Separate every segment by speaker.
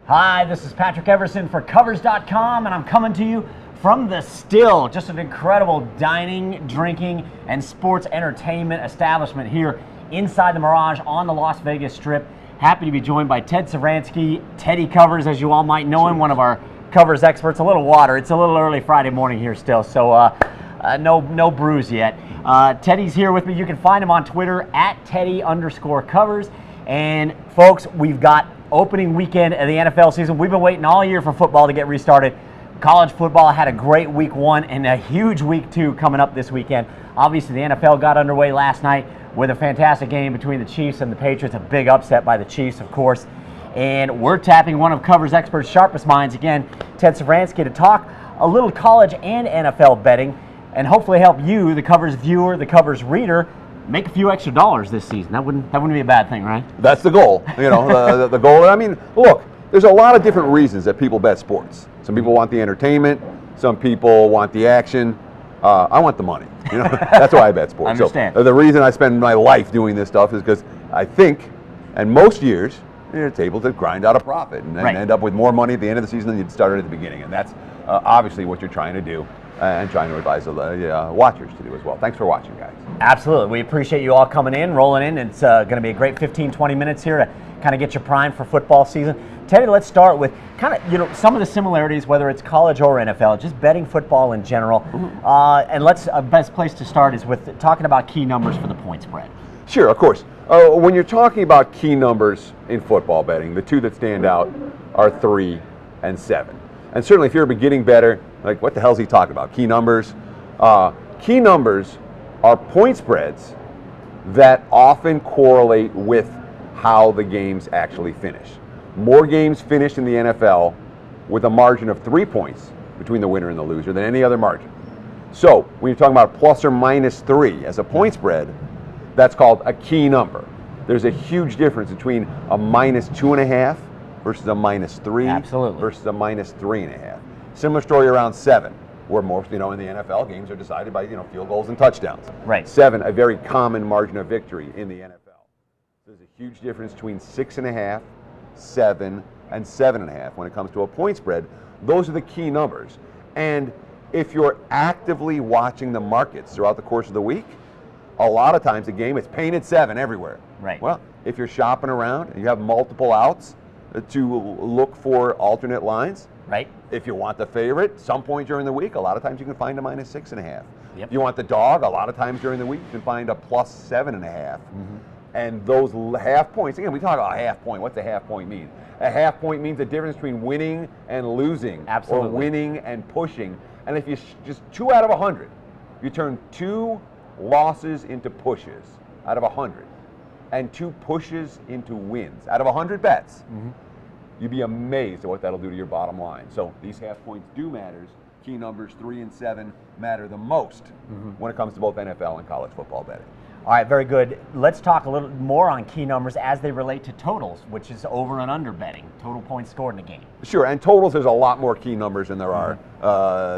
Speaker 1: Hi, this is Patrick Everson for Covers.com, and I'm coming to you from the Still, just an incredible dining, drinking, and sports entertainment establishment here inside the Mirage on the Las Vegas Strip. Happy to be joined by Ted Savransky, Teddy Covers, as you all might know him, one of our Covers experts. A little water. It's a little early Friday morning here still, so no brews yet. Teddy's here with me. You can find him on Twitter at Teddy_Covers. And folks, we've got opening weekend of the NFL season. We've been waiting all year for football to get restarted. College football had a great week one and a huge week two coming up this weekend. Obviously, the NFL got underway last night with a fantastic game between the Chiefs and the Patriots. A big upset by the Chiefs, of course. And we're tapping one of Covers experts' sharpest minds again, Ted Savransky, to talk a little college and NFL betting and hopefully help you, the Covers viewer, the Covers reader, make a few extra dollars this season. That wouldn't be a bad thing, right?
Speaker 2: That's the goal. You know, the goal. I mean, look, there's a lot of different reasons that people bet sports. Some people want the entertainment. Some people want the action. I want the money. You know, that's why I bet sports.
Speaker 1: I understand.
Speaker 2: So, the reason I spend my life doing this stuff is because I think, and most years, you're able to grind out a profit and end up with more money at the end of the season than you started at the beginning. And that's obviously what you're trying to do. And trying to advise the watchers to do as well. Thanks for watching, guys.
Speaker 1: Absolutely. We appreciate you all coming in, rolling in. It's going to be a great 15-20 minutes here to kind of get you primed for football season. Teddy, let's start with kind of some of the similarities, whether it's college or NFL, just betting football in general. Mm-hmm. And best place to start is with talking about key numbers for the point spread.
Speaker 2: Sure, of course. When you're talking about key numbers in football betting, the two that stand out are 3 and 7. And certainly if you're a beginning bettor, like, what the hell is he talking about? Key numbers? Key numbers are point spreads that often correlate with how the games actually finish. More games finish in the NFL with a margin of 3 points between the winner and the loser than any other margin. So when you're talking about plus or minus 3 as a point spread, that's called a key number. There's a huge difference between a minus 2.5 versus a minus 3
Speaker 1: Absolutely.
Speaker 2: Versus a minus 3.5. Similar story around 7, where most, in the NFL, games are decided by, field goals and touchdowns.
Speaker 1: Right.
Speaker 2: 7, a very common margin of victory in the NFL. There's a huge difference between 6.5, 7, and 7.5 when it comes to a point spread. Those are the key numbers. And if you're actively watching the markets throughout the course of the week, a lot of times the game is painted 7 everywhere.
Speaker 1: Right.
Speaker 2: Well, if you're shopping around and you have multiple outs to look for alternate lines,
Speaker 1: right.
Speaker 2: If you want the favorite, some point during the week, a lot of times you can find a minus 6.5.
Speaker 1: Yep.
Speaker 2: If you want the dog, a lot of times during the week you can find a plus 7.5. Mm-hmm. And those half points, again, we talk about a half point. What's a half point mean? A half point means the difference between winning and losing.
Speaker 1: Absolutely.
Speaker 2: Or winning and pushing. And if you just 2 out of 100, you turn 2 losses into pushes out of 100 and 2 pushes into wins out of 100 bets. Mm-hmm. You'd be amazed at what that'll do to your bottom line. So these half points do matter. Key numbers 3 and 7 matter the most when it comes to both NFL and college football betting.
Speaker 1: All right, very good. Let's talk a little more on key numbers as they relate to totals, which is over and under betting, total points scored in a game.
Speaker 2: Sure, and totals, there's a lot more key numbers than there are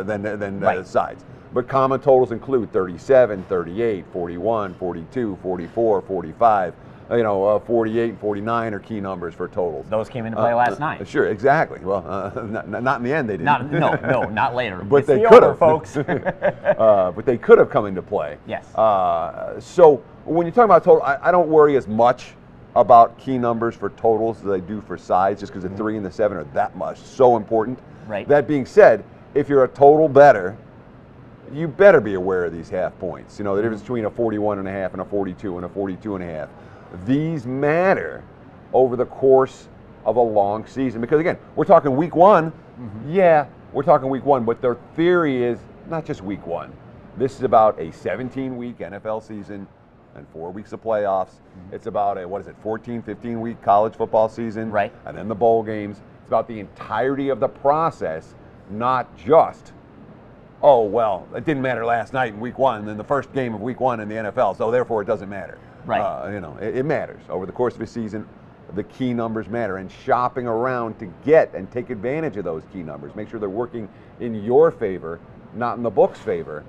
Speaker 2: than sides. But common totals include 37, 38, 41, 42, 44, 45. 48 and 49 are key numbers for totals.
Speaker 1: Those came into play last night.
Speaker 2: Sure, exactly. Well, not in the end they didn't.
Speaker 1: Not later.
Speaker 2: But
Speaker 1: it's
Speaker 2: they
Speaker 1: the
Speaker 2: could
Speaker 1: over,
Speaker 2: have,
Speaker 1: folks.
Speaker 2: But they could have come into play.
Speaker 1: Yes.
Speaker 2: So when you're talking about total, I don't worry as much about key numbers for totals as I do for sides, just because the 3 and the 7 are that much so important.
Speaker 1: Right.
Speaker 2: That being said, if you're a total bettor, you better be aware of these half points. The difference between a 41.5 and a 42 and a 42.5. These matter over the course of a long season. Because again, we're talking week 1. Mm-hmm. Yeah, we're talking week 1, but their theory is not just week 1. This is about a 17-week NFL season and 4 weeks of playoffs. Mm-hmm. It's about a, 14, 15-week college football season.
Speaker 1: Right.
Speaker 2: And then the bowl games. It's about the entirety of the process, not just, oh, well, it didn't matter last night in week 1, and then the first game of week 1 in the NFL, so therefore it doesn't matter.
Speaker 1: Right.
Speaker 2: It matters. Over the course of a season, the key numbers matter. And shopping around to get and take advantage of those key numbers, make sure they're working in your favor, not in the book's favor,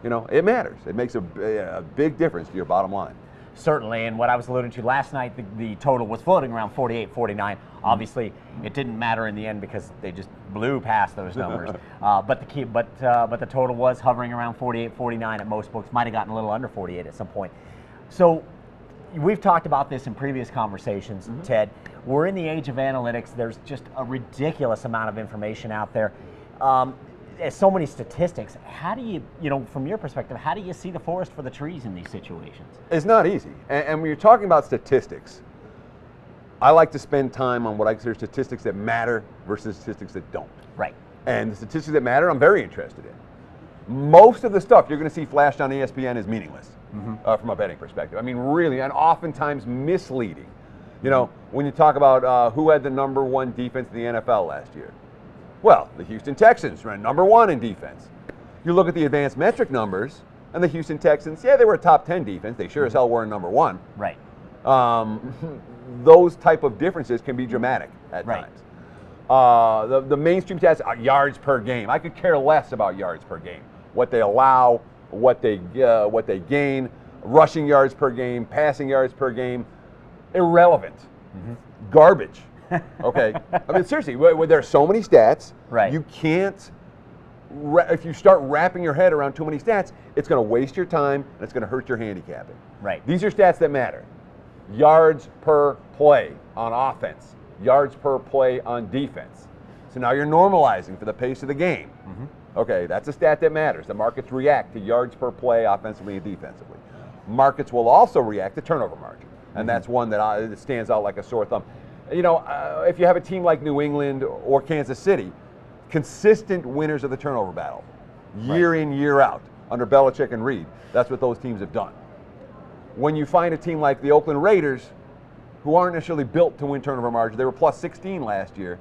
Speaker 2: it matters. It makes a big difference to your bottom line.
Speaker 1: Certainly, and what I was alluding to last night, the total was floating around 48, 49. Obviously, it didn't matter in the end because they just blew past those numbers. But the total was hovering around 48, 49 at most books. Might have gotten a little under 48 at some point. So we've talked about this in previous conversations, Ted. We're in the age of analytics. There's just a ridiculous amount of information out there. So many statistics. How do you, from your perspective, how do you see the forest for the trees in these situations?
Speaker 2: It's not easy. And when you're talking about statistics, I like to spend time on what I consider statistics that matter versus statistics that don't.
Speaker 1: Right.
Speaker 2: And the statistics that matter, I'm very interested in. Most of the stuff you're going to see flashed on ESPN is meaningless from a betting perspective. I mean, really, and oftentimes misleading. When you talk about who had the #1 defense in the NFL last year, well, the Houston Texans ran #1 in defense. You look at the advanced metric numbers, and the Houston Texans, yeah, they were a top 10 defense. They sure as hell weren't #1.
Speaker 1: Right.
Speaker 2: Those type of differences can be dramatic at times. The mainstream stats are yards per game. I could care less about yards per game. What they allow, what they gain, rushing yards per game, passing yards per game, irrelevant. Garbage. Okay, I mean seriously, there are so many stats.
Speaker 1: Right.
Speaker 2: You can't. If you start wrapping your head around too many stats, it's going to waste your time and it's going to hurt your handicapping.
Speaker 1: Right.
Speaker 2: These are stats that matter. Yards per play on offense. Yards per play on defense. So now you're normalizing for the pace of the game. Okay, that's a stat that matters. The markets react to yards per play offensively and defensively. Markets will also react to turnover margin, and that's one that stands out like a sore thumb. If you have a team like New England or Kansas City, consistent winners of the turnover battle, year in, year out, under Belichick and Reed. That's what those teams have done. When you find a team like the Oakland Raiders, who aren't necessarily built to win turnover margin, they were plus 16 last year,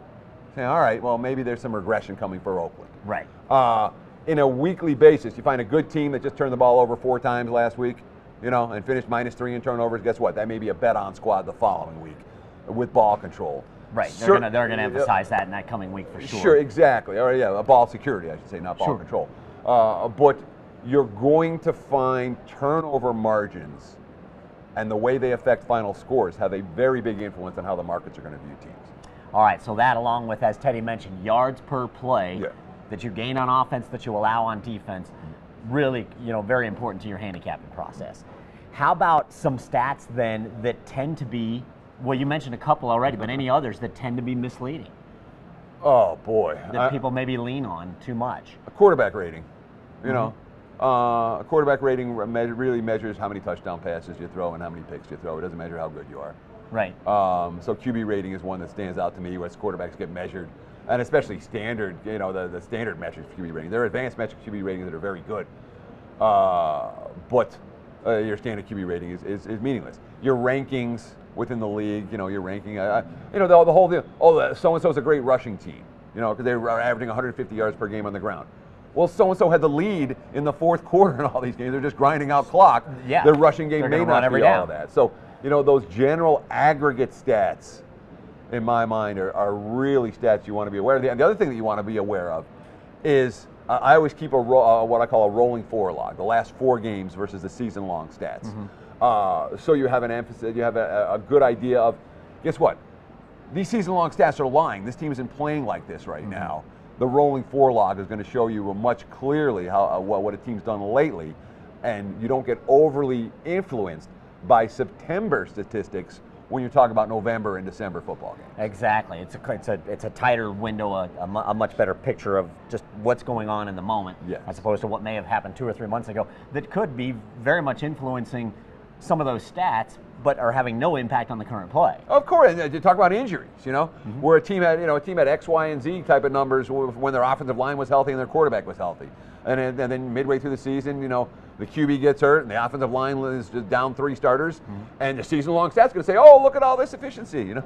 Speaker 2: saying, all right, well, maybe there's some regression coming for Oakland.
Speaker 1: Right.
Speaker 2: In a weekly basis, you find a good team that just turned the ball over 4 times last week, and finished -3 in turnovers. Guess what? That may be a bet-on squad the following week with ball control.
Speaker 1: Right, they're gonna emphasize that in that coming week for sure.
Speaker 2: Sure, exactly. Or yeah, ball security, I should say, not ball control. But you're going to find turnover margins and the way they affect final scores have a very big influence on how the markets are going to view teams.
Speaker 1: All right, so that along with, as Teddy mentioned, yards per play that you gain on offense, that you allow on defense, really, very important to your handicapping process. How about some stats then that tend to be, well, you mentioned a couple already, but any others that tend to be misleading?
Speaker 2: Oh, boy.
Speaker 1: That people maybe lean on too much.
Speaker 2: A quarterback rating, a quarterback rating really measures how many touchdown passes you throw and how many picks you throw. It doesn't measure how good you are.
Speaker 1: Right.
Speaker 2: So QB rating is one that stands out to me as quarterbacks get measured, and especially standard, the standard metrics QB rating. There are advanced metric QB ratings that are very good, but your standard QB rating is meaningless. Your rankings within the league, your ranking, the whole thing, so-and-so is a great rushing team, because they were averaging 150 yards per game on the ground. Well, so-and-so had the lead in the fourth quarter in all these games. They're just grinding out clock.
Speaker 1: Yeah.
Speaker 2: Their rushing game may not be all of that. So, those general aggregate stats, in my mind, are really stats you want to be aware of. And the other thing that you want to be aware of is I always keep what I call a rolling 4 log, the last 4 games versus the season-long stats. So you have an emphasis, you have a good idea of, guess what? These season-long stats are lying. This team isn't playing like this right now. The rolling 4 log is going to show you much clearly what a team's done lately, and you don't get overly influenced by September statistics when you're talking about November and December football games.
Speaker 1: Exactly. It's a tighter window, a much better picture of just what's going on in the moment, as opposed to what may have happened 2 or 3 months ago that could be very much influencing some of those stats, but are having no impact on the current play.
Speaker 2: Of course, and you talk about injuries, where a team had X, Y, and Z type of numbers when their offensive line was healthy and their quarterback was healthy, and then midway through the season, the QB gets hurt and the offensive line is just down 3 starters, and the season-long stats going to say, "Oh, look at all this efficiency,"
Speaker 1: They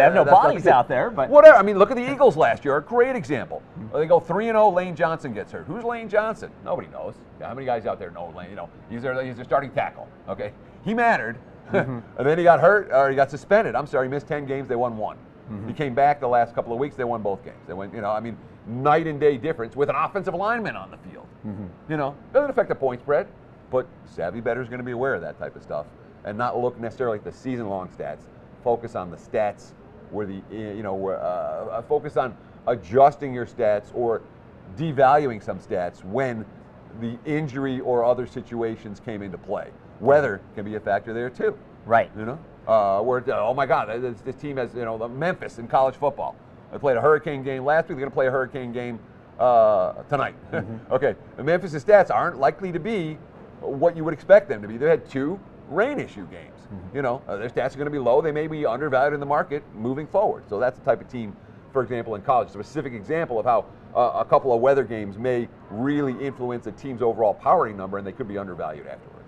Speaker 1: have no bodies out there, but
Speaker 2: whatever. I mean, look at the Eagles last year. A great example. They go 3-0. Lane Johnson gets hurt. Who's Lane Johnson? Nobody knows. How many guys out there know Lane? He's their starting tackle. Okay, he mattered, and then he got hurt or he got suspended. I'm sorry, he missed 10 games. They won 1. He came back the last couple of weeks. They won both games. They went, night and day difference with an offensive lineman on the field. Doesn't affect the point spread. But savvy bettors are going to be aware of that type of stuff and not look necessarily at the season-long stats. Focus on the stats where focus on adjusting your stats or devaluing some stats when the injury or other situations came into play. Weather can be a factor there too.
Speaker 1: Right.
Speaker 2: Oh my God, this team has, Memphis in college football. They played a hurricane game last week. They're going to play a hurricane game tonight. Mm-hmm. Okay, and Memphis' stats aren't likely to be what you would expect them to be. They had 2 rain issue games. Mm-hmm. Their stats are going to be low. They may be undervalued in the market moving forward. So that's the type of team, for example, in college. A specific example of how a couple of weather games may really influence a team's overall powering number, and they could be undervalued afterwards.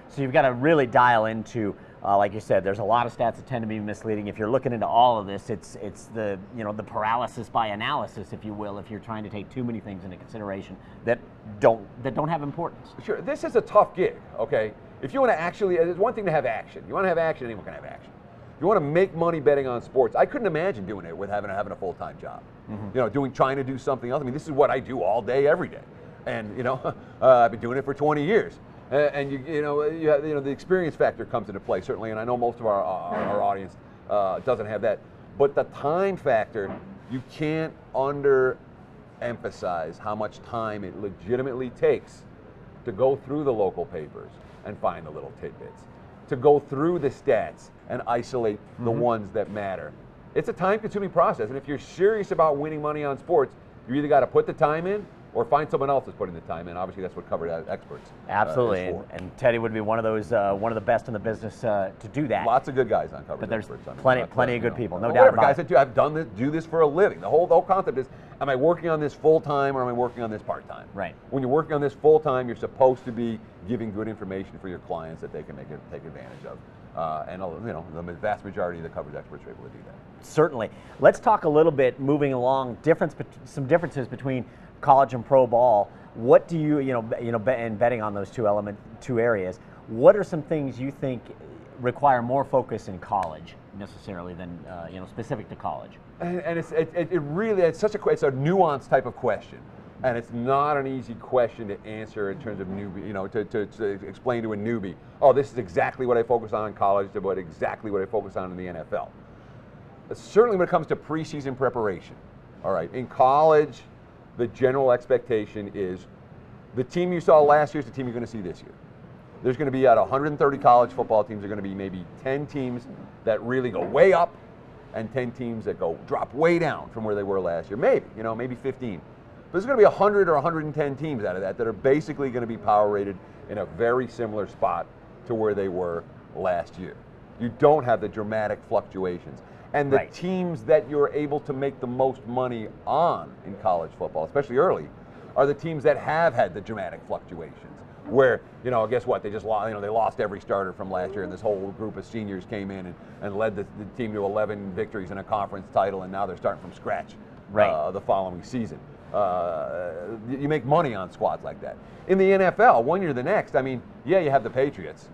Speaker 1: So you've got to really dial into, like you said, there's a lot of stats that tend to be misleading. If you're looking into all of this, it's the the paralysis by analysis, if you will, if you're trying to take too many things into consideration that don't have importance.
Speaker 2: Sure, this is a tough gig. Okay, if you want to actually, it's one thing to have action. You want to have action, anyone can have action. If you want to make money betting on sports, I couldn't imagine doing it with having a full-time job. Mm-hmm. Trying to do something else. I mean, this is what I do all day, every day, and I've been doing it for 20 years. And the experience factor comes into play certainly, and I know most of our audience doesn't have that. But the time factor, you can't underemphasize how much time it legitimately takes to go through the local papers and find the little tidbits, to go through the stats and isolate the ones that matter. It's a time-consuming process, and if you're serious about winning money on sports, you either got to put the time in or find someone else that's putting the time in. Obviously, that's what covered experts.
Speaker 1: Absolutely, and Teddy would be one of those, one of the best in the business to do that.
Speaker 2: Lots of good guys on coverage.
Speaker 1: But there's
Speaker 2: experts.
Speaker 1: plenty of good people, no doubt about
Speaker 2: guys
Speaker 1: it.
Speaker 2: that do this for a living. The whole concept is, am I working on this full time or am I working on this part time?
Speaker 1: Right.
Speaker 2: When you're working on this full time, you're supposed to be giving good information for your clients that they can take advantage of. And the vast majority of the coverage experts are able to do that.
Speaker 1: Certainly. Let's talk a little bit, moving along, some differences between college and pro ball. What do you, and betting on those two areas, what are some things you think require more focus in college necessarily than, specific to college?
Speaker 2: And it's a nuanced type of question. And it's not an easy question to answer in terms of newbie, to explain to a newbie, oh, this is exactly what I focus on in college, but exactly what I focus on in the NFL. But certainly when it comes to preseason preparation, all right, in college, the general expectation is the team you saw last year is the team you're going to see this year. There's going to be, out of 130 college football teams, there are going to be maybe 10 teams that really go way up and 10 teams that drop way down from where they were last year. Maybe 15. There's going to be 100 or 110 teams out of that are basically going to be power rated in a very similar spot to where they were last year. You don't have the dramatic fluctuations. And the teams that you're able to make the most money on in college football, especially early, are the teams that have had the dramatic fluctuations. Where, guess what? They just lost, they lost every starter from last year, and this whole group of seniors came in and led the team to 11 victories and a conference title, and now they're starting from scratch the following season. You make money on squads like that. In the NFL, one year to the next, you have the Patriots.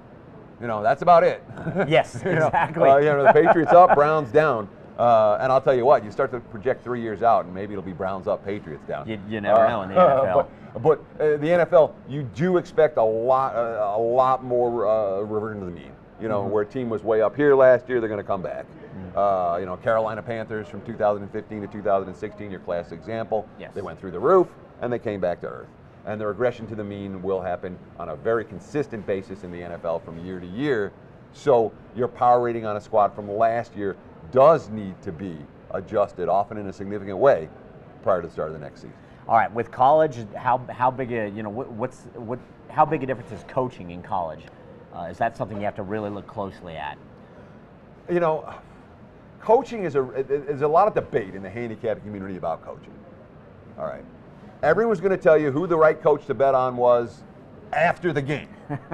Speaker 2: That's about it.
Speaker 1: Yes, exactly.
Speaker 2: The Patriots up, Browns down. And I'll tell you what, you start to project 3 years out, and maybe it'll be Browns up, Patriots down.
Speaker 1: You never know in the NFL.
Speaker 2: But the NFL, you do expect a lot more reversion to the mean. Where a team was way up here last year, they're going to come back. Carolina Panthers from 2015 to 2016, your classic example.
Speaker 1: Yes.
Speaker 2: They went through the roof, and they came back to earth. And the regression to the mean will happen on a very consistent basis in the NFL from year to year. So your power rating on a squad from last year does need to be adjusted, often in a significant way, prior to the start of the next season.
Speaker 1: All right, with college, how big a how big a difference is coaching in college? Is that something you have to really look closely at?
Speaker 2: Coaching is a lot of debate in the handicapping community about coaching. All right, everyone's going to tell you who the right coach to bet on was after the game.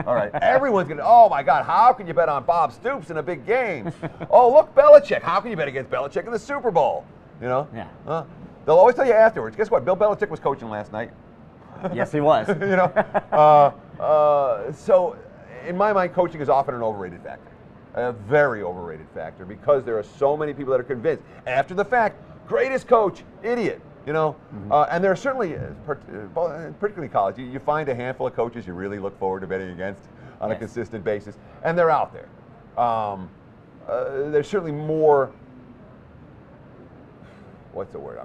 Speaker 2: All right, everyone's going to, oh my God, how can you bet on Bob Stoops in a big game? Oh, look, Belichick, how can you bet against Belichick in the Super Bowl?
Speaker 1: Yeah.
Speaker 2: They'll always tell you afterwards, guess what, Bill Belichick was coaching last night.
Speaker 1: Yes, he was.
Speaker 2: So in my mind, coaching is often an overrated factor, a very overrated factor, because there are so many people that are convinced after the fact, greatest coach, idiot. You know, and there are certainly, particularly college, you find a handful of coaches you really look forward to betting against on a consistent basis, and they're out there. There's certainly more, what's the word?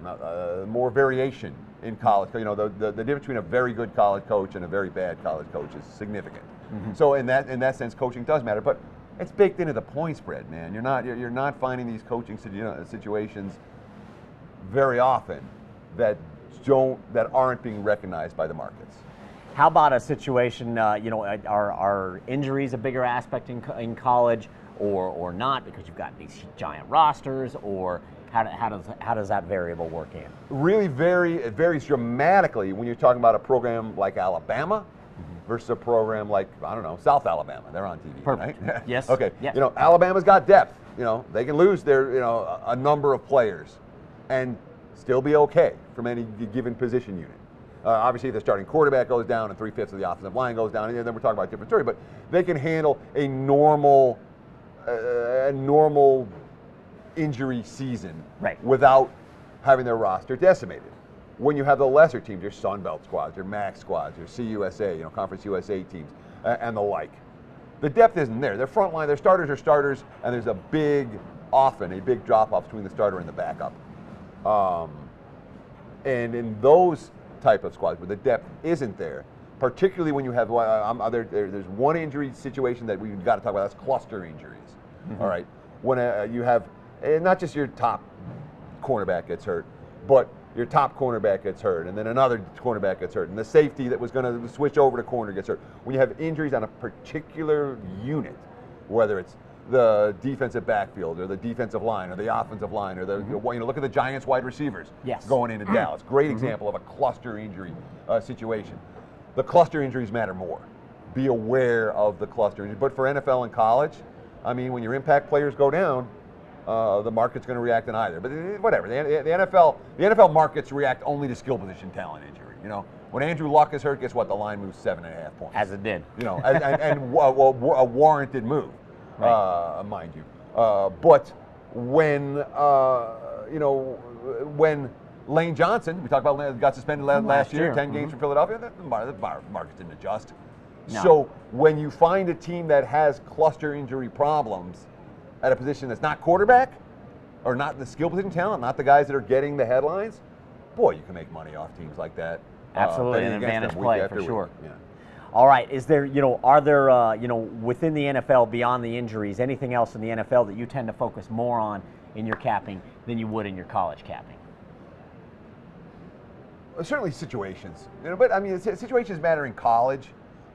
Speaker 2: More variation in college. You know, the difference between a very good college coach and a very bad college coach is significant. So in that sense, coaching does matter, but it's baked into the point spread, man. You're not finding these coaching situations very often that aren't being recognized by the markets.
Speaker 1: How about a situation, are injuries a bigger aspect in college or not, because you've got these giant rosters, or how does that variable work in? Really
Speaker 2: it varies dramatically when you're talking about a program like Alabama versus a program like, I don't know, South Alabama. They're on TV,
Speaker 1: Perfect.
Speaker 2: right?
Speaker 1: Yes.
Speaker 2: Okay.
Speaker 1: Yes.
Speaker 2: You know, Alabama's got depth. You know, they can lose a number of players and still be okay from any given position unit. Obviously, if the starting quarterback goes down and 3/5 of the offensive line goes down, then we're talking about a different story. But they can handle a normal injury season without having their roster decimated. When you have the lesser teams, your Sun Belt squads, your MAC squads, your CUSA, Conference USA teams, and the like, the depth isn't there. Their front line, their starters are starters, and there's often a big drop-off between the starter and the backup. And in those type of squads where the depth isn't there, particularly when you have there's one injury situation that we've got to talk about. That's cluster injuries. All right, when you have not just your top cornerback gets hurt, but your top cornerback gets hurt, and then another cornerback gets hurt, and the safety that was going to switch over to corner gets hurt. When you have injuries on a particular unit, whether it's the defensive backfield or the defensive line or the offensive line or look at the Giants wide receivers going into Dallas. Great example of a cluster injury situation. The cluster injuries matter more. Be aware of the cluster injuries. But for NFL and college, I mean, when your impact players go down, the market's going to react in either. But whatever. The NFL markets react only to skill position talent injury. You know, when Andrew Luck is hurt, guess what? The line moves 7.5 points.
Speaker 1: As it did.
Speaker 2: You know, and a warranted move. Mind you, but when when Lane Johnson, we talked about, got suspended last year, 10 games from Philadelphia, the market didn't adjust. No. So when you find a team that has cluster injury problems at a position that's not quarterback, or not the skill position talent, not the guys that are getting the headlines, boy, you can make money off teams like that.
Speaker 1: Absolutely, an advantage play for sure.
Speaker 2: Yeah.
Speaker 1: All right, are there, within the NFL, beyond the injuries, anything else in the NFL that you tend to focus more on in your capping than you would in your college capping?
Speaker 2: Certainly situations, but I mean, situations matter in college.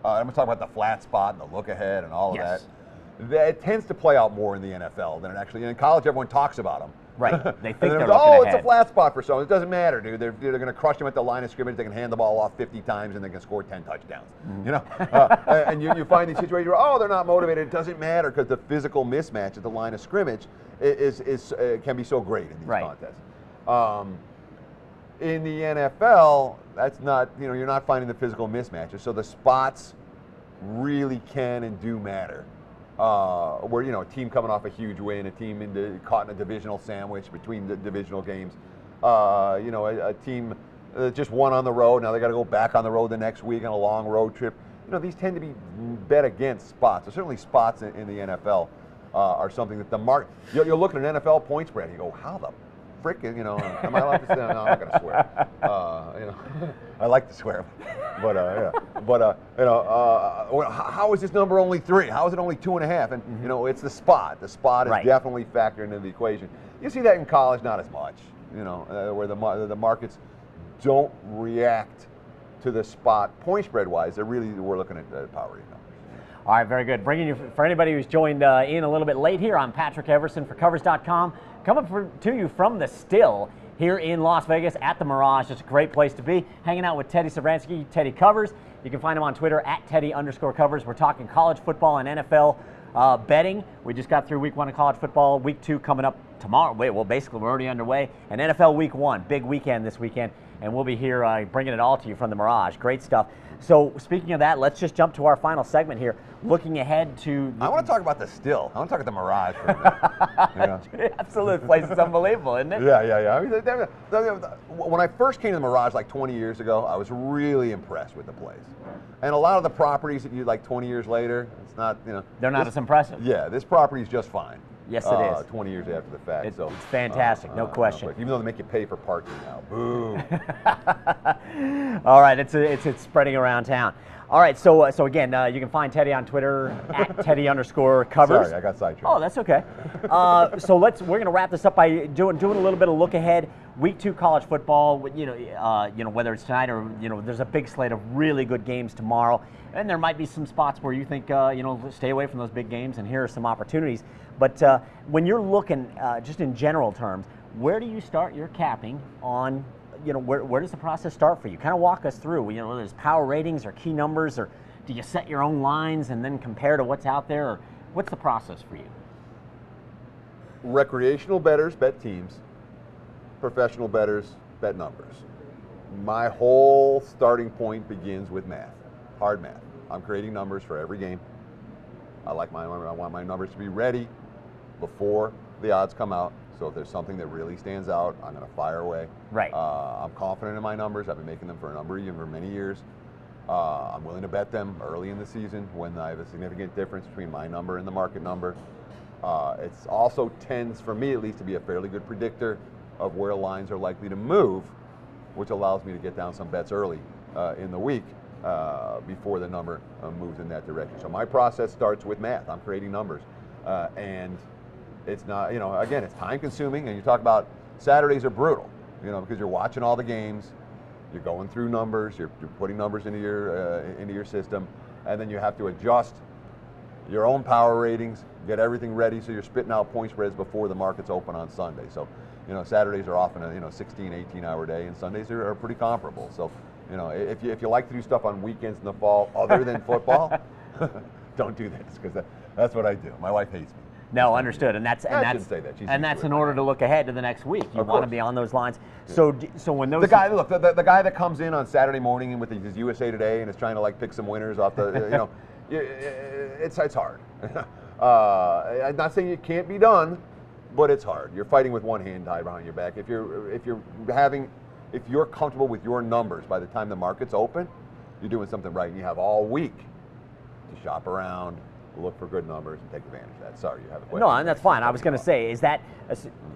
Speaker 2: I'm going to talk about the flat spot and the look ahead and all of that. It tends to play out more in the NFL than it actually. In college, everyone talks about them.
Speaker 1: Right. They think they're looking ahead.
Speaker 2: It's a flat spot for someone. It doesn't matter, dude. They're going to crush them at the line of scrimmage. They can hand the ball off 50 times and they can score 10 touchdowns. And you find these situations where they're not motivated. It doesn't matter because the physical mismatch at the line of scrimmage can be so great in these contests. In the NFL, that's not, you're not finding the physical mismatches. So the spots really can and do matter. Where a team coming off a huge win, a team caught in a divisional sandwich between the divisional games, a team that just won on the road, now they got to go back on the road the next week on a long road trip. These tend to be bet against spots. So certainly spots in the NFL are something that the market. You're looking at an NFL point spread, and you go, how the frick? Am I allowed to say? No, I'm not going to swear. I like to swear, but how is this number only 3? How is it only 2.5? And it's the spot. The spot is definitely factored into the equation. You see that in college, not as much. Where the markets don't react to the spot point spread wise. We're looking at power numbers.
Speaker 1: All right, very good. Bringing you, for anybody who's joined in a little bit late here, I'm Patrick Everson for Covers.com, coming to you from the Still here in Las Vegas at the Mirage. Just a great place to be, hanging out with Teddy Savransky, Teddy Covers. You can find him on Twitter at Teddy_Covers. We're talking college football and NFL betting. We just got through week 1 of college football. Week 2 coming up tomorrow. Basically we're already underway. And NFL Week 1, big weekend this weekend, and we'll be here bringing it all to you from the Mirage. Great stuff. So speaking of that, let's just jump to our final segment here, looking ahead to...
Speaker 2: I want to talk about the Still. I want to talk about the Mirage for a minute. You know?
Speaker 1: Absolutely. The place is unbelievable, isn't it?
Speaker 2: Yeah. I mean, when I first came to the Mirage like 20 years ago, I was really impressed with the place. And a lot of the properties that you like 20 years later, it's not, you know...
Speaker 1: They're not as impressive.
Speaker 2: Yeah, this property is just fine.
Speaker 1: Yes, it is.
Speaker 2: 20 years after the fact.
Speaker 1: It's fantastic, no question.
Speaker 2: Even though they make you pay for parking now. Boo.
Speaker 1: All right, it's spreading around town. All right, so again, you can find Teddy on Twitter at Teddy_covers.
Speaker 2: Sorry, I got sidetracked.
Speaker 1: Oh, that's okay. So we're going to wrap this up by doing a little bit of look ahead. Week 2 college football. You know whether it's tonight or there's a big slate of really good games tomorrow, and there might be some spots where you think stay away from those big games, and here are some opportunities. But when you're looking just in general terms, where do you start your capping on? Where does the process start for you? Kind of walk us through. Whether it's power ratings or key numbers, or do you set your own lines and then compare to what's out there, or what's the process for you?
Speaker 2: Recreational bettors bet teams. Professional bettors bet numbers. My whole starting point begins with math, hard math. I'm creating numbers for every game. I want my numbers to be ready before the odds come out. So if there's something that really stands out, I'm going to fire away.
Speaker 1: Right.
Speaker 2: I'm confident in my numbers. I've been making them for many years. I'm willing to bet them early in the season when I have a significant difference between my number and the market number. It's also tends, for me at least, to be a fairly good predictor of where lines are likely to move, which allows me to get down some bets early in the week before the number moves in that direction. So my process starts with math. I'm creating numbers. And it's not, again, it's time consuming, and you talk about Saturdays are brutal, because you're watching all the games, you're going through numbers, you're putting numbers into your system, and then you have to adjust your own power ratings, get everything ready so you're spitting out point spreads before the markets open on Sunday. So, Saturdays are often a 16, 18-hour day, and Sundays are pretty comparable. So, if you like to do stuff on weekends in the fall other than football, don't do this, because that's what I do. My wife hates me.
Speaker 1: No, understood, and that's in order to look ahead to the next week. You want to be on those lines. So when those
Speaker 2: the guy that comes in on Saturday morning with his USA Today and is trying to pick some winners off the it's hard. I'm not saying it can't be done, but it's hard. You're fighting with one hand tied behind your back. If you're comfortable with your numbers by the time the market's open, you're doing something right, and you have all week to shop around, look for good numbers, and take advantage of that. Sorry, you have a question.
Speaker 1: No, and that's fine. I was going to say, is that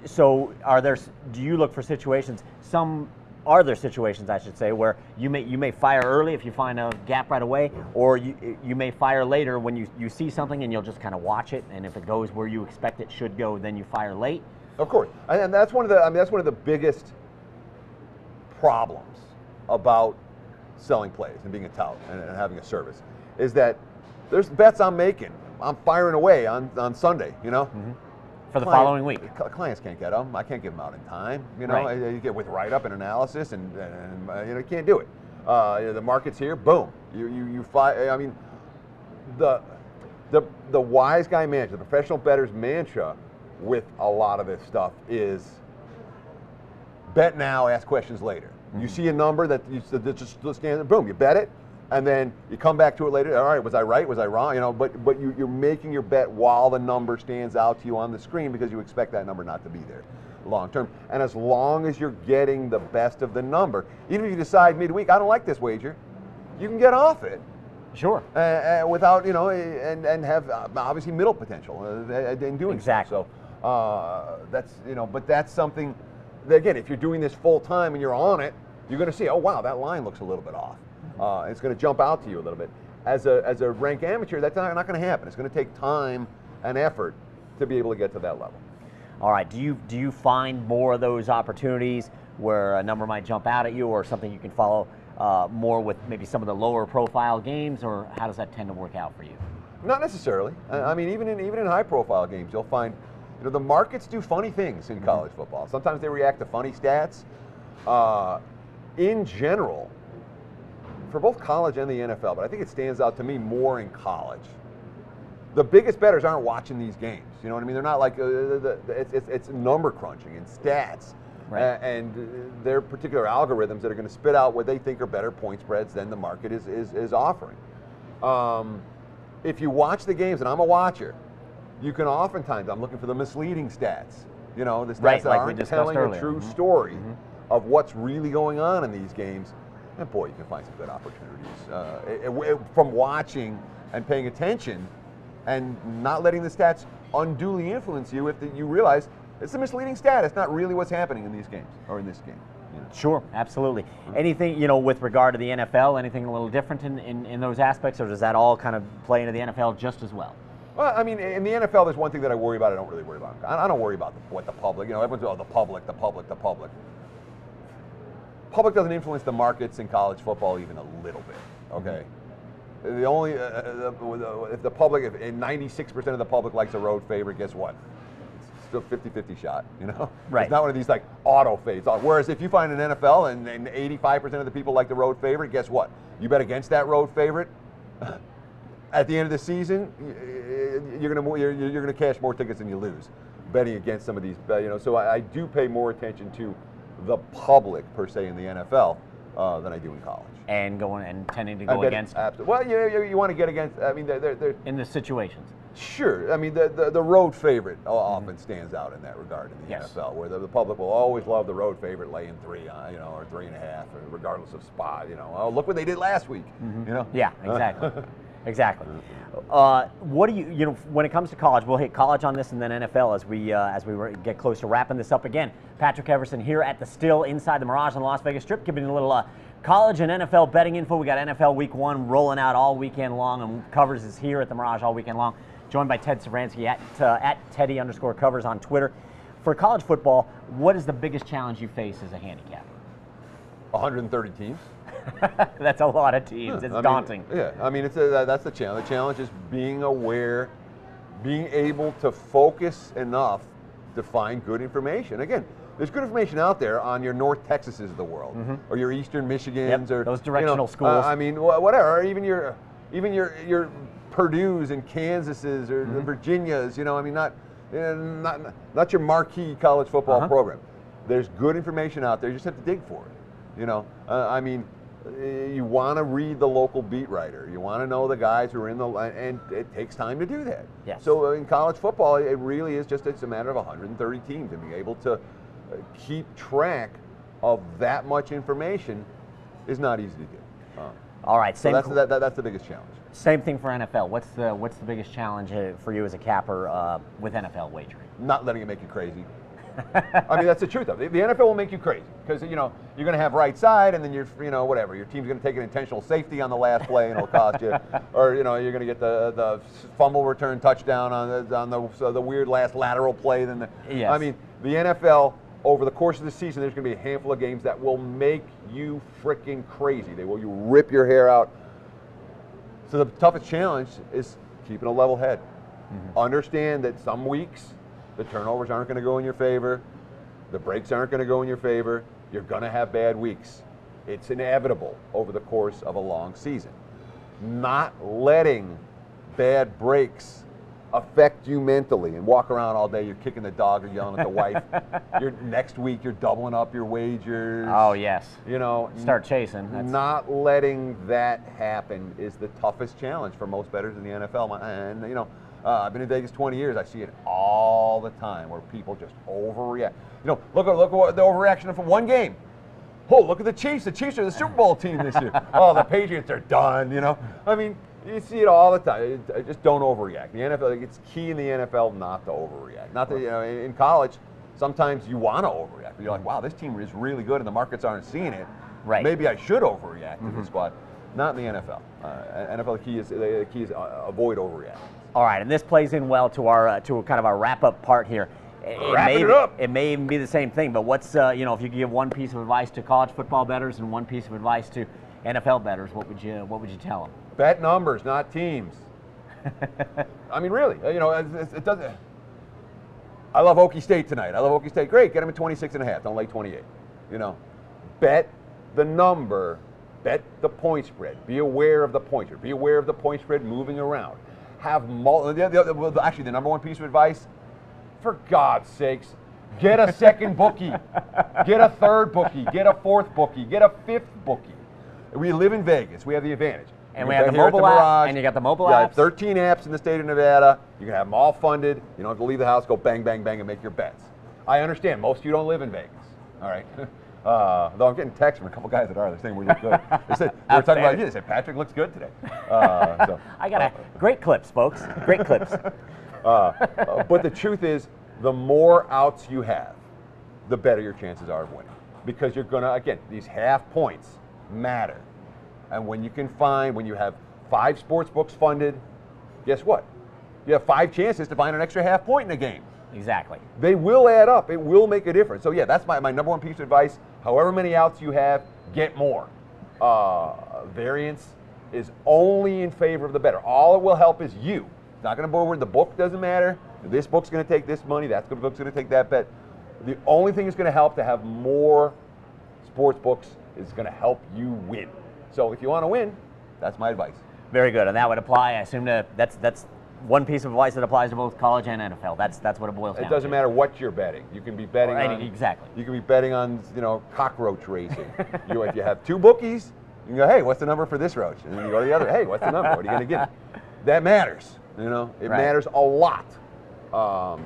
Speaker 1: so? Do you look for situations? Are there situations, I should say, where you may fire early if you find a gap right away, or you may fire later when you see something and you'll just kind of watch it, and if it goes where you expect it should go, then you fire late?
Speaker 2: Of course, and that's one of the biggest problems about selling plays and being a tout and having a service, is that there's bets I'm making. I'm firing away on Sunday,
Speaker 1: Mm-hmm. For the following week.
Speaker 2: Clients can't get them. I can't give them out in time.
Speaker 1: Right.
Speaker 2: You get with write-up and analysis, and you can't do it. The market's here. Boom. You fly. I mean, the wise guy mantra, the professional bettor's mantra, with a lot of this stuff is bet now, ask questions later. Mm-hmm. You see a number that just stands. Boom. You bet it. And then you come back to it later. All right, was I right? Was I wrong? But you're making your bet while the number stands out to you on the screen, because you expect that number not to be there long term. And as long as you're getting the best of the number, even if you decide midweek, I don't like this wager, you can get off it.
Speaker 1: Sure.
Speaker 2: Without and have obviously middle potential in doing
Speaker 1: exactly.
Speaker 2: So but that's something that, again, if you're doing this full time and you're on it, you're going to see, oh wow, that line looks a little bit off. It's going to jump out to you a little bit. As a rank amateur, that's not going to happen. It's going to take time and effort to be able to get to that level.
Speaker 1: All right. Do you find more of those opportunities where a number might jump out at you, or something you can follow more with maybe some of the lower profile games, or how does that tend to work out for you?
Speaker 2: Not necessarily. I mean, even in high profile games, you'll find the markets do funny things in college football. Sometimes they react to funny stats. In general, for both college and the NFL, but I think it stands out to me more in college. the biggest bettors aren't watching these games. You know what I mean? They're not like it's number crunching and stats,
Speaker 1: Right.
Speaker 2: and their particular algorithms that are going to spit out what they think are better point spreads than the market is offering. If you watch the games, and I'm a watcher, you can oftentimes, I'm looking for the misleading stats. You know, the stats
Speaker 1: Right,
Speaker 2: that
Speaker 1: like we
Speaker 2: aren't
Speaker 1: discussed
Speaker 2: telling
Speaker 1: earlier.
Speaker 2: a true story of what's really going on in these games. And boy, you can find some good opportunities from watching and paying attention and not letting the stats unduly influence you if you realize it's a misleading stat. It's not really what's happening in these games or in this game. You know?
Speaker 1: Sure, absolutely. Anything, with regard to the NFL, anything a little different in those aspects, or does that all kind of play into the NFL just as well?
Speaker 2: Well, I mean, in the NFL, there's one thing that I worry about. I don't really worry about. I don't worry about what the public. Everyone's the public. Public doesn't influence the markets in college football even a little bit. Okay. The only if the public, if 96% of the public likes a road favorite, guess what? It's still 50-50 shot.
Speaker 1: Right.
Speaker 2: It's not one of these like auto fades. Whereas if you find an NFL and 85% of the people like the road favorite, guess what? You bet against that road favorite. At the end of the season, you're gonna cash more tickets than you lose betting against some of these. So I do pay more attention to the public per se in the NFL than I do in college.
Speaker 1: And tending to go against them.
Speaker 2: Absolutely. Well, you want to get against. I mean, they're
Speaker 1: in the situations.
Speaker 2: Sure. I mean, the road favorite often stands out in that regard in the NFL, where the public will always love the road favorite laying 3, or 3.5, regardless of spot. Oh, look what they did last week.
Speaker 1: Yeah, exactly. Exactly. What do you when it comes to college? We'll hit college on this and then NFL as we get close to wrapping this up again. Patrick Everson here at the Still inside the Mirage on the Las Vegas Strip, giving you a little college and NFL betting info. We got NFL Week 1 rolling out all weekend long, and Covers is here at the Mirage all weekend long. Joined by Ted Savransky at Teddy_Covers on Twitter. For college football, what is the biggest challenge you face as a handicapper?
Speaker 2: 130 teams.
Speaker 1: That's a lot of teams. It's daunting.
Speaker 2: I mean, that's the challenge. The challenge is being aware, being able to focus enough to find good information. Again, there's good information out there on your North Texases of the world, or your Eastern Michigans, or
Speaker 1: those directional schools.
Speaker 2: I mean, whatever. Or even your Purdue's and Kansases or the Virginias. I mean, not your marquee college football program. There's good information out there. You just have to dig for it. I mean, you want to read the local beat writer. You want to know the guys who are in the line, and it takes time to do that.
Speaker 1: Yes.
Speaker 2: So in college football, it really is it's a matter of 130 teams, and being able to keep track of that much information is not easy to do.
Speaker 1: All right.
Speaker 2: So that's the biggest challenge.
Speaker 1: Same thing for NFL. What's the biggest challenge for you as a capper with NFL wagering?
Speaker 2: Not letting it make you crazy. I mean, that's the truth of it. The NFL will make you crazy because you're going to have right side, and then whatever. Your team's going to take an intentional safety on the last play, and it'll cost you. Or you're going to get the fumble return touchdown on the weird last lateral play.
Speaker 1: Yes.
Speaker 2: I mean, the NFL over the course of the season, there's going to be a handful of games that will make you freaking crazy. They will rip your hair out. So the toughest challenge is keeping a level head. Understand that some weeks the turnovers aren't going to go in your favor. The breaks aren't going to go in your favor. You're going to have bad weeks. It's inevitable over the course of a long season. Not letting bad breaks affect you mentally and walk around all day, you're kicking the dog or yelling at the wife. Next week, you're doubling up your wagers.
Speaker 1: Oh, yes. Start chasing.
Speaker 2: Not letting that happen is the toughest challenge for most bettors in the NFL. And, I've been in Vegas 20 years. I see it all the time where people just overreact. Look at the overreaction from one game. Oh, look at the Chiefs. The Chiefs are the Super Bowl team this year. Oh, the Patriots are done. I mean, you see it all the time. Just don't overreact. The NFL, it's key in the NFL not to overreact. Not that in college, sometimes you want to overreact. But you're like, wow, this team is really good, and the markets aren't seeing it.
Speaker 1: Right.
Speaker 2: Maybe I should overreact to this squad. Not in the NFL. NFL, the key is avoid overreacting.
Speaker 1: All right, and this plays in well to our to kind of our wrap-up part here. It may even be the same thing, but what's if you could give one piece of advice to college football bettors and one piece of advice to NFL bettors, what would you tell them?
Speaker 2: Bet numbers, not teams. I mean, really, it doesn't. I love Okie State tonight. I love Okie State. Great, get them at 26.5. Don't lay 28. Bet the number. Bet the point spread. Be aware of the point spread. Be aware of the point spread moving around. have actually the number one piece of advice, for God's sakes, get a second bookie, get a third bookie, get a fourth bookie, get a fifth bookie. We live in Vegas. We have the advantage.
Speaker 1: And we have the mobile app, and you got the mobile apps.
Speaker 2: You have 13 apps in the state of Nevada. You can have them all funded. You don't have to leave the house, go bang, bang, bang, and make your bets. I understand most of you don't live in Vegas. All right. Though I'm getting texts from a couple guys that are. They're saying we look good. They were talking about you. They said Patrick looks good today.
Speaker 1: I got great clips, folks. Great clips.
Speaker 2: But the truth is, the more outs you have, the better your chances are of winning. Because you're going to, again, these half points matter. And when you have 5 sports books funded, guess what? You have 5 chances to find an extra half point in a game.
Speaker 1: Exactly.
Speaker 2: They will add up. It will make a difference. So yeah, that's my number one piece of advice. However many outs you have, get more. Variance is only in favor of the better. All it will help is you. It's not going to bore the book. Doesn't matter. This book's going to take this money. That book's going to take that bet. The only thing that's going to help to have more sports books is going to help you win. So if you want to win, that's my advice.
Speaker 1: Very good, and that would apply. I assume that's one piece of advice that applies to both college and NFL. That's what it boils down to.
Speaker 2: It doesn't matter what you're betting. You can be betting on
Speaker 1: exactly.
Speaker 2: You can be betting on cockroach racing. If you have 2 bookies, you can go, hey, what's the number for this roach? And then you go to the other, hey, what's the number? What are you going to give me? That matters. It matters a lot.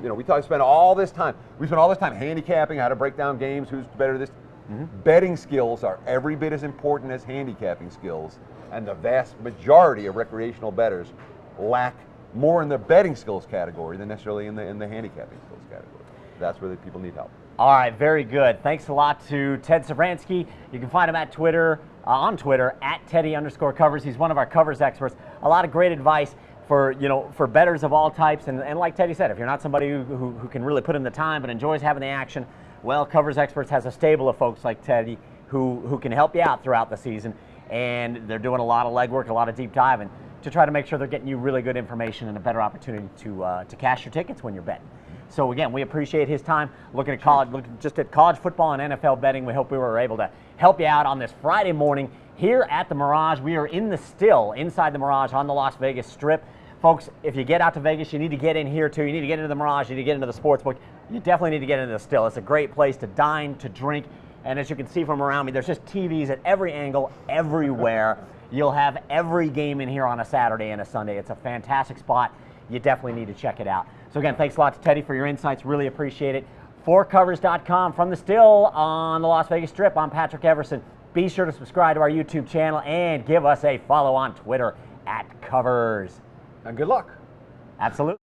Speaker 2: We spend all this time. We spend all this time handicapping, how to break down games, who's better this. Mm-hmm. Betting skills are every bit as important as handicapping skills, and the vast majority of recreational bettors lack more in the betting skills category than necessarily in the handicapping skills category. That's where the people need help.
Speaker 1: All right, very good. Thanks a lot to Ted Savransky. You can find him at Twitter, on Twitter, at Teddy_covers. He's one of our covers experts. A lot of great advice for bettors of all types. And like Teddy said, if you're not somebody who can really put in the time but enjoys having the action, well, Covers Experts has a stable of folks like Teddy who can help you out throughout the season. And they're doing a lot of legwork, a lot of deep diving to try to make sure they're getting you really good information and a better opportunity to cash your tickets when you're betting. So again, we appreciate his time looking at college football and NFL betting. We hope we were able to help you out on this Friday morning here at the Mirage. We are inside the Mirage on the Las Vegas Strip. Folks, if you get out to Vegas, you need to get in here too. You need to get into the Mirage, you need to get into the Sportsbook. You definitely need to get into the Still. It's a great place to dine, to drink, and as you can see from around me, there's just TVs at every angle, everywhere. You'll have every game in here on a Saturday and a Sunday. It's a fantastic spot. You definitely need to check it out. So again, thanks a lot to Teddy for your insights. Really appreciate it. For Covers.com from the Still on the Las Vegas Strip, I'm Patrick Everson. Be sure to subscribe to our YouTube channel and give us a follow on Twitter at Covers.
Speaker 2: And good luck.
Speaker 1: Absolutely.